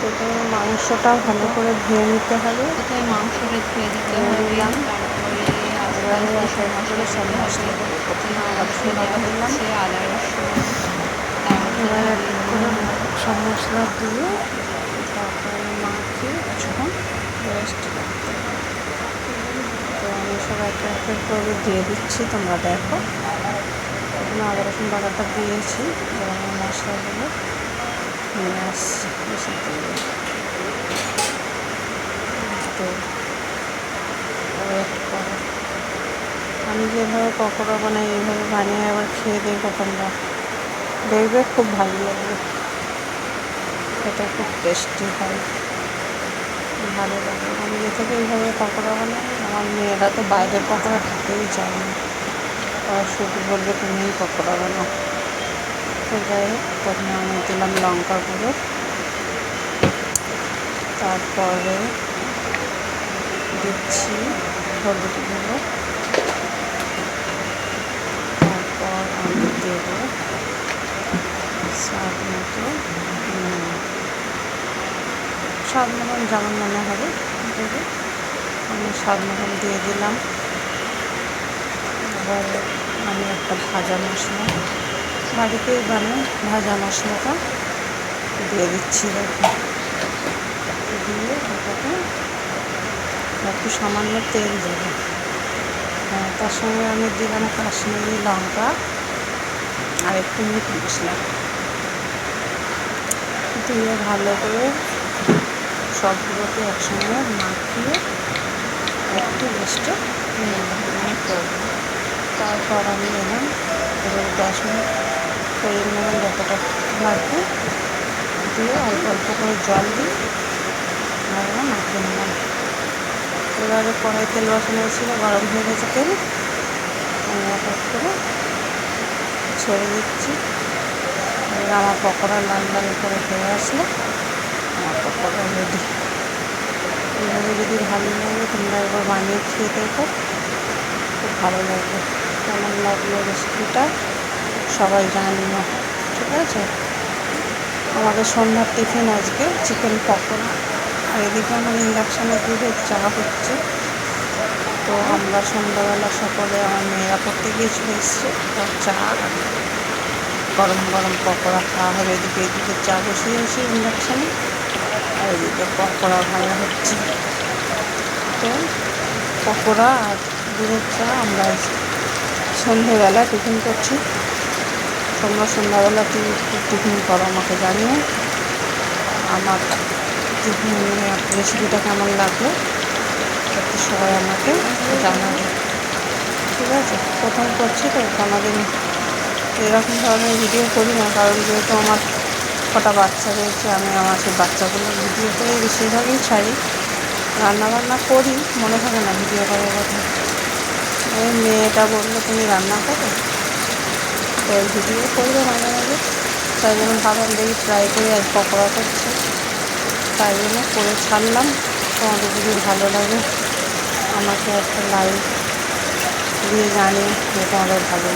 প্রথমে মাংসটা ভালো করে ধুয়ে নিতে হবে। প্রথমে মাংসটা ধুয়ে দিতে হবে, তারপরে আস্তে আস্তে সব মশলা দিতে হবে। প্রথমে আদা রসুন দেওয়া বাটা দিলাম, হচ্ছে আদা রসুন, তারপরে এবার এক দিয়ে এক করে দিলাম সব মশলা দিয়ে তারপরে মাখিয়ে কিছুক্ষণ রেস্ট করতে হবে। তো আমি সব এক এক করে দিয়ে দিচ্ছি, তোমরা দেখো। প্রথমে আদা রসুন বাটাটা দিয়েছি, এবার আমি মশলাগুলো নিয়ে আসছি এসে দিয়ে। তো ওয়েট করো, আমি যেভাবে পকোড়া বানাই এইভাবে বানিয়ে আবার খেয়ে দেখো তোমরা, দেখবে খুব ভালো লাগবে, এটা খুব টেস্টি হয়, ভালো লাগে। আমি যে থেকে এইভাবে পকোড়া বানাই, আমার মেয়েরা তো বাইরের পকোড়া খেতেই চায় না, ওরা শুধু বলবে তুমিই পকোড়া বানাও। তো যাই হোক, প্রথমে আমি দিলাম লঙ্কা গুঁড়ো, তারপরে দিচ্ছি হলুদ গুঁড়ো, তারপর আমি দেব স্বাদ মতো স্বাদ মতন যেমন মনে হবে দেবো, আমি স্বাদ মতন দিয়ে দিলাম। এবার আমি একটা ভাজা মশলা বাড়িতেই বানাই, ভাজা মশলাটা দিয়ে দিচ্ছি। দেখো, দিয়ে ওটাকে একটু সামান্য তেল দেবো। তার সঙ্গে আমি দিলাম কাশ্মীরি লঙ্কা আর একটু মিট মশলা দিয়ে ভালো করে সবগুলোকে একসঙ্গে মাখিয়ে একটু রেস্টে করবো। তারপর আমি এলাম, এবার 10 মিনিট পরিমাণ মতন যতটা লাগবে দিয়ে অল্প অল্প করে জল দিই, ভালো মাখিয়ে নিলাম। এবারে কড়াই তেল বসানো ছিল, গরম হয়ে গেছে তেল, আমি এক এক করে ছেড়ে দিচ্ছি। এবার আমার পকোড়া লাল লাল করে হয়ে আসলে আমার পকোড়া রেডি। এইভাবে যদি ভালো লাগে তোমরা একবার বানিয়ে খেয়ে দেখো, খুব ভালো লাগবে। কেমন লাগলো রেসিপিটা সবাই জানিও, ঠিক আছে? আমাদের সন্ধ্যার টিফিন আজকে চিকেন পকোড়া, আর এদিকে আমার ইন্ডাকশানে দুধের চা হচ্ছে। তো আমরা সন্ধ্যাবেলা সকলে আমার মেয়েরা পড়তে গিয়েছিল, এসছে, চা গরম গরম পকোড়া খাওয়া হবে। এদিকে চা বসিয়েছি ইন্ডাকশানে, আর এদিকে পকোড়া ভাজা হচ্ছে। তো পকোড়া আর দুধের চা আমরা সন্ধ্যেবেলা টিফিন করছি। তোমরা সন্ধ্যাবেলা টিফিন করো আমাকে জানিও। আমার টিফিন রেসিপিটা কেমন লাগলো একটু সবাই আমাকে জানাবে, ঠিক আছে? প্রথম করছি তো, কোনোদিন এরকম ধরনের ভিডিও করি না, কারণ যেহেতু আমার কটা বাচ্চা রয়েছে, আমি আমার সেই বাচ্চাগুলোর ভিডিও করে বেশিরভাগই ছাড়ি। রান্নাবান্না করি, মনে থাকে না ভিডিও করার কথা। এই মেয়েটা বললো তুমি রান্না করো, তো ভিডিও করবে মাঝে মাঝে, তাই জন্য ভাবলাম দেখি ট্রাই করে আজ পকোড়া করছি, তাই জন্য করে ছাড়লাম। তোমাদের যদি ভালো লাগে আমাকে একটা লাইক দিয়ে জানিয়ে যে তোমাদের ভালো